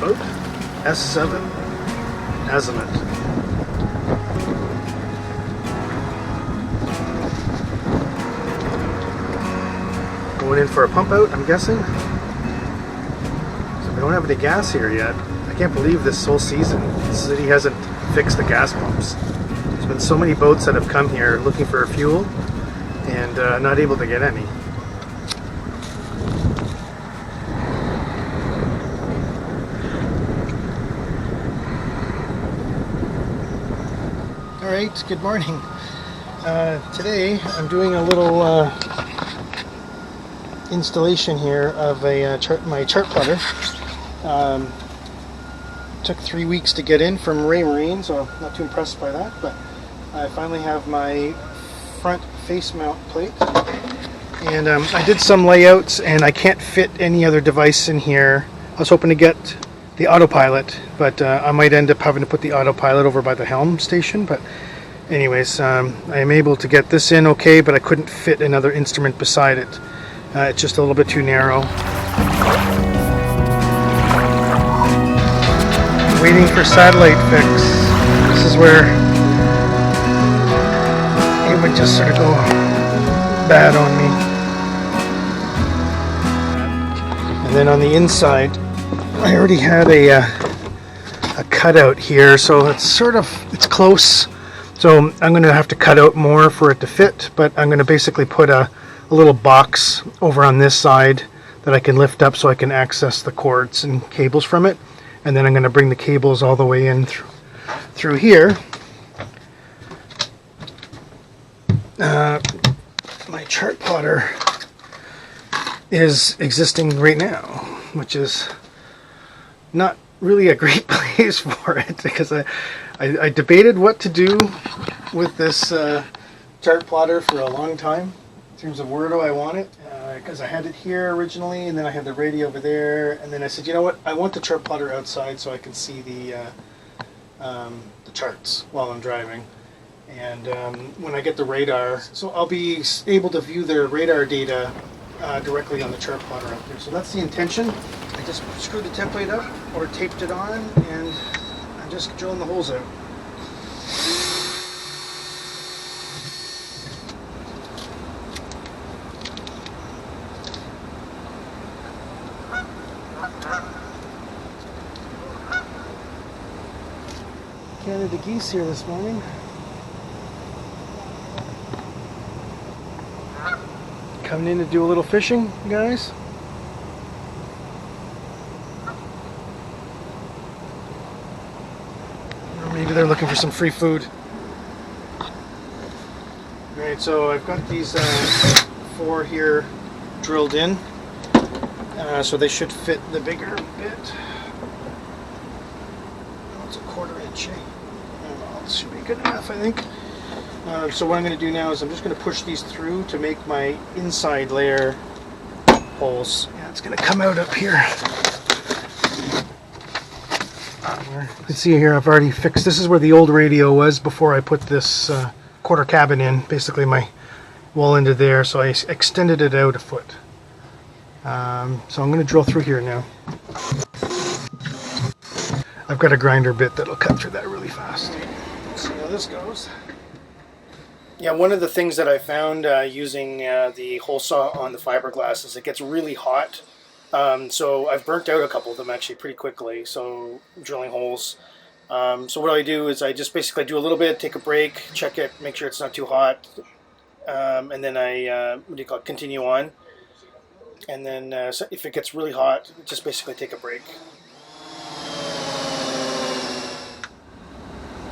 boat, S7 Azimuth. Going in for a pump out, I'm guessing. So we don't have any gas here yet. I can't believe this whole season the city hasn't fixed the gas pumps. There's been so many boats that have come here looking for fuel and not able to get any. Alright, good morning. Today I'm doing a little installation here of my chart plotter. Took 3 weeks to get in from Raymarine, so I'm not too impressed by that, but I finally have my front face mount plate. And I did some layouts and I can't fit any other device in here. I was hoping to get the autopilot, but I might end up having to put the autopilot over by the helm station. But anyways, I am able to get this in okay, but I couldn't fit another instrument beside it. It's just a little bit too narrow. Waiting for satellite fix. This is where it would just sort of go bad on me. And then on the inside, I already had a cutout here, so it's close. So I'm going to have to cut out more for it to fit, but I'm going to basically put a little box over on this side that I can lift up so I can access the cords and cables from it. And then I'm going to bring the cables all the way in through here. My chart plotter is existing right now, which is not really a great place for it, because I debated what to do with this chart plotter for a long time in terms of where do I want it, because I had it here originally and then I had the radio over there, and then I said, you know what, I want the chart plotter outside so I can see the charts while I'm driving. And when I get the radar, so I'll be able to view the radar data directly on the chart plotter up there. So that's the intention. I just screwed the template up or taped it on, and I'm just drilling the holes out. Canada geese here this morning. Coming in to do a little fishing, guys. Or maybe they're looking for some free food. Alright, so I've got these 4 here drilled in. So they should fit the bigger bit. It's a 1/4 inch. It should be good enough, I think. So what I'm going to do now is I'm just going to push these through to make my inside layer holes. Yeah, it's going to come out up here. You can see here I've already fixed, this is where the old radio was before I put this 1/4 cabin in, basically my wall into there, so I extended it out a foot. So I'm going to drill through here now. I've got a grinder bit that'll cut through that really fast. Let's see how this goes. Yeah, one of the things that I found using the hole saw on the fiberglass is it gets really hot. So I've burnt out a couple of them actually pretty quickly, so drilling holes. So what I do is I just basically do a little bit, take a break, check it, make sure it's not too hot, and then I continue on. And then so if it gets really hot, just basically take a break.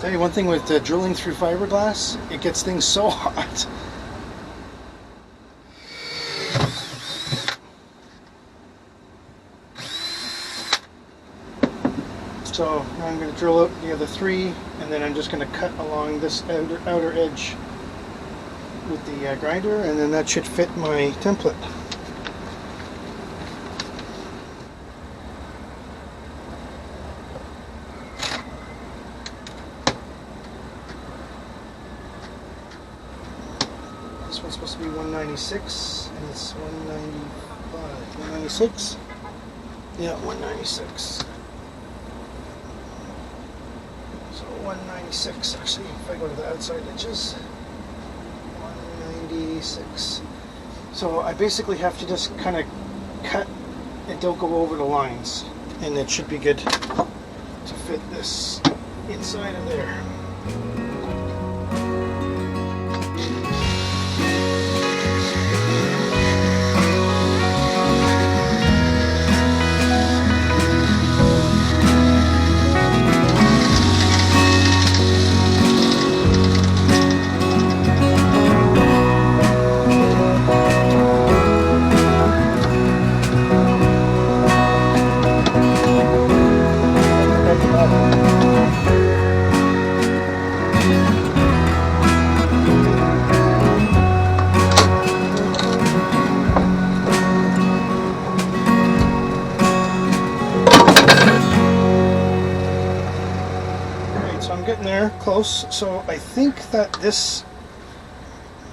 Tell you one thing with drilling through fiberglass, it gets things so hot. So now I'm going to drill out the other 3, and then I'm just going to cut along this outer edge with the grinder, and then that should fit my template. This one's supposed to be 196, and it's 195. 196? Yeah, 196. 196 actually, if I go to the outside edges. 196. So I basically have to just kind of cut and don't go over the lines, and it should be good to fit this inside of there. Getting there, close. So I think that this,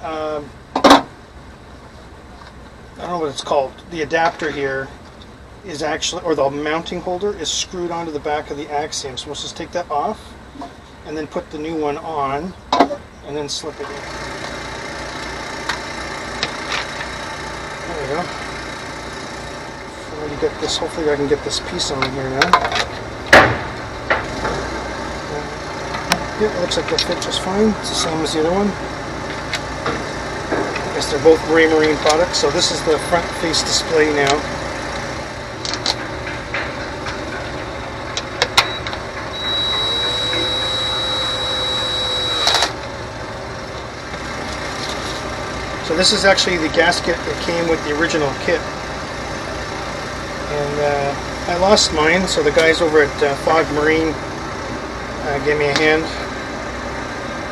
I don't know what it's called, the adapter here is actually, or the mounting holder is screwed onto the back of the Axiom. So let's just take that off and then put the new one on and then slip it in. There we go. Already got this, hopefully I can get this piece on here now. Yeah, it looks like they'll fit just fine. It's the same as the other one. I guess they're both Raymarine products. So this is the front face display now. So this is actually the gasket that came with the original kit. And I lost mine, so the guys over at Fog Marine gave me a hand.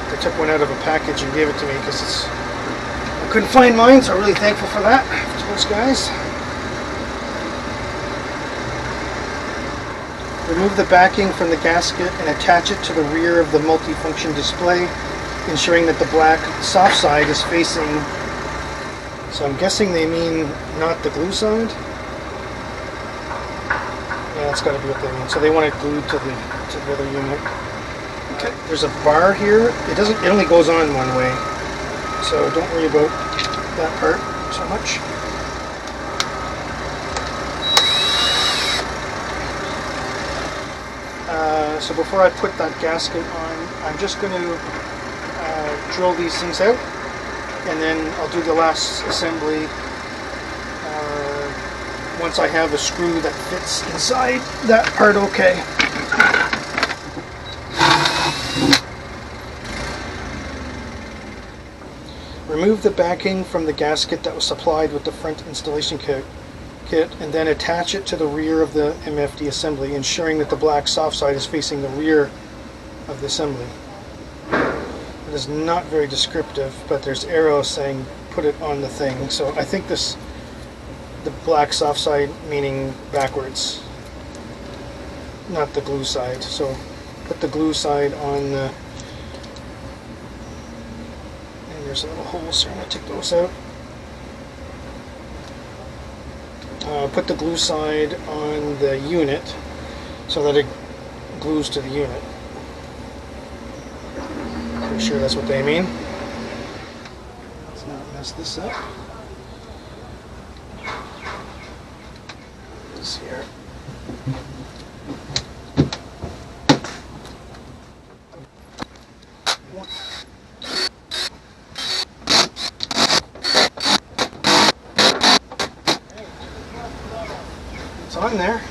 They took one out of a package and gave it to me because I couldn't find mine, so I'm really thankful for that, to those guys. Remove the backing from the gasket and attach it to the rear of the multifunction display, ensuring that the black soft side is facing, so I'm guessing they mean not the glue side. Yeah, that's got to be what they mean. So they want it glued to the other unit. Okay. There's a bar here. It only goes on one way, so don't worry about that part so much. So before I put that gasket on, I'm just going to drill these things out, and then I'll do the last assembly once I have a screw that fits inside that part okay. Remove the backing from the gasket that was supplied with the front installation kit and then attach it to the rear of the MFD assembly, ensuring that the black soft side is facing the rear of the assembly. It is not very descriptive, but there's arrows saying put it on the thing, so I think the black soft side meaning backwards, not the glue side. So put the glue side on the, and there's little holes here, I'm going to take those out. Put the glue side on the unit so that it glues to the unit. Pretty sure that's what they mean. Let's not mess this up. This here. It's on there.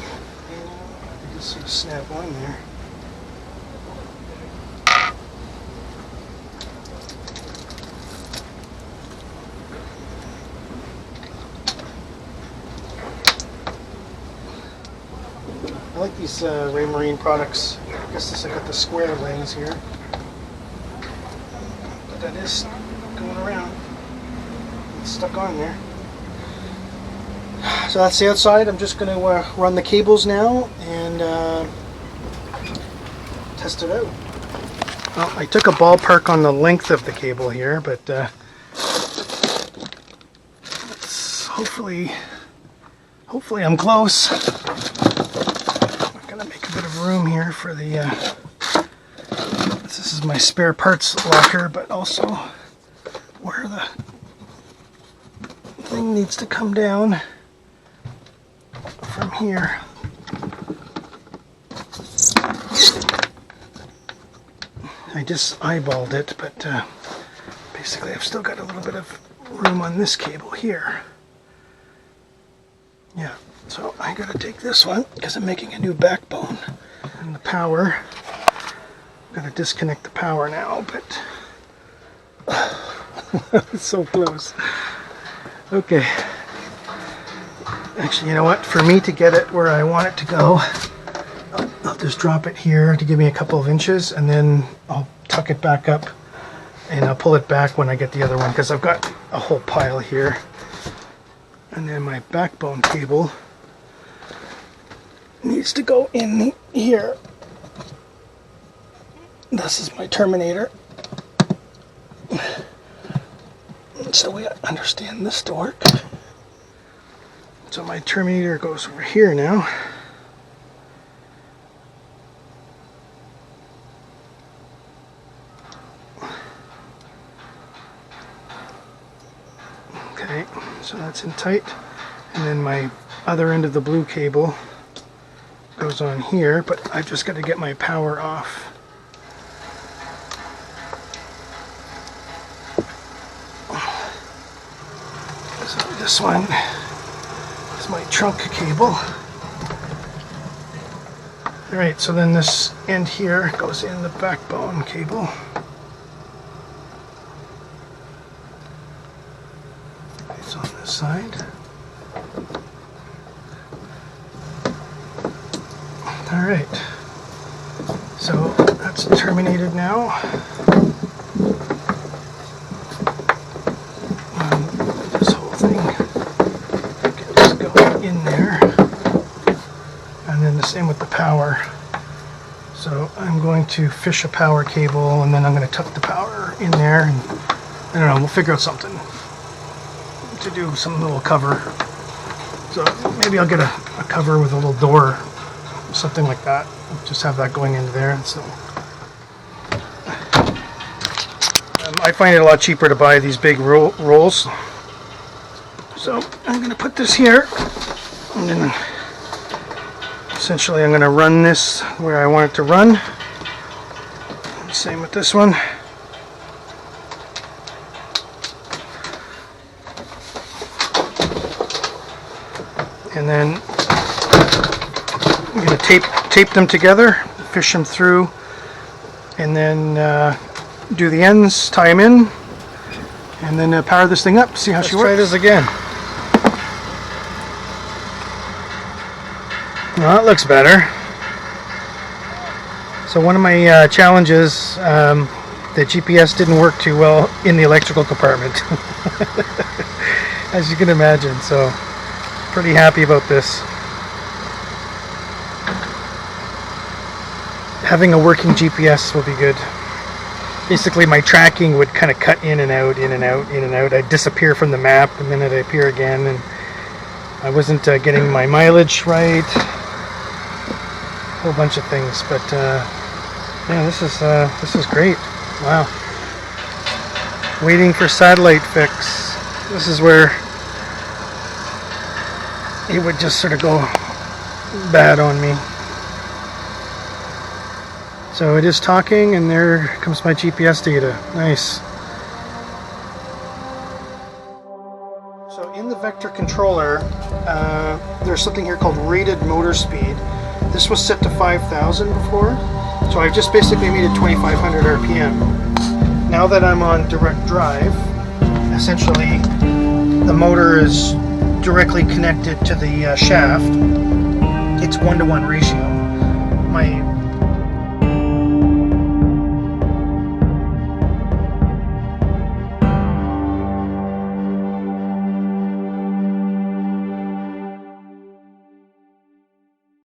Just sort of snap on there. I like these Raymarine products. I guess this, I got the square lens here, but that is going around. It's stuck on there. So that's the outside. I'm just going to run the cables now and test it out. Well, I took a ballpark on the length of the cable here, but hopefully I'm close. I'm going to make a bit of room here for the is my spare parts locker, but also where the thing needs to come down from here. I just eyeballed it, but basically I've still got a little bit of room on this cable here. Yeah, so I gotta take this one because I'm making a new backbone. And the power, gotta disconnect the power now, but it's so close. Okay. Actually, you know what? For me to get it where I want it to go, I'll just drop it here to give me a couple of inches, and then I'll tuck it back up and I'll pull it back when I get the other one, because I've got a whole pile here. And then my backbone cable needs to go in here. This is my terminator. That's the way I understand this to work. So my terminator goes over here now. Okay, so that's in tight. And then my other end of the blue cable goes on here, but I've just got to get my power off. So this one is my trunk cable. Alright, so then this end here goes in the backbone cable. It's on this side. Alright, so that's terminated now. This whole thing can just go in there. And then the same with the power. So I'm going to fish a power cable, and then I'm going to tuck the power in there, and I don't know, we'll figure out something to do, some little cover. So maybe I'll get a cover with a little door, something like that. Just have that going into there. So I find it a lot cheaper to buy these big rolls. So I'm going to put this here, and then essentially I'm going to run this where I want it to run. Same with this one. And then I'm going to tape them together, fish them through, and then do the ends, tie them in, and then power this thing up, see how she works. Let's try this again. Well, it looks better. So one of my challenges, the GPS didn't work too well in the electrical compartment, as you can imagine, so pretty happy about this. Having a working GPS will be good. Basically my tracking would kind of cut in and out, in and out, in and out. I'd disappear from the map and then I'd appear again, and I wasn't getting my mileage right. A whole bunch of things, but yeah, this is great. Wow. Waiting for satellite fix. This is where it would just sort of go bad on me. So it is talking, and there comes my GPS data. Nice. So in the vector controller, there's something here called rated motor speed. This was set to 5,000 before, so I've just basically made it 2,500 RPM. Now that I'm on direct drive, essentially the motor is directly connected to the shaft. It's 1-to-1 ratio. My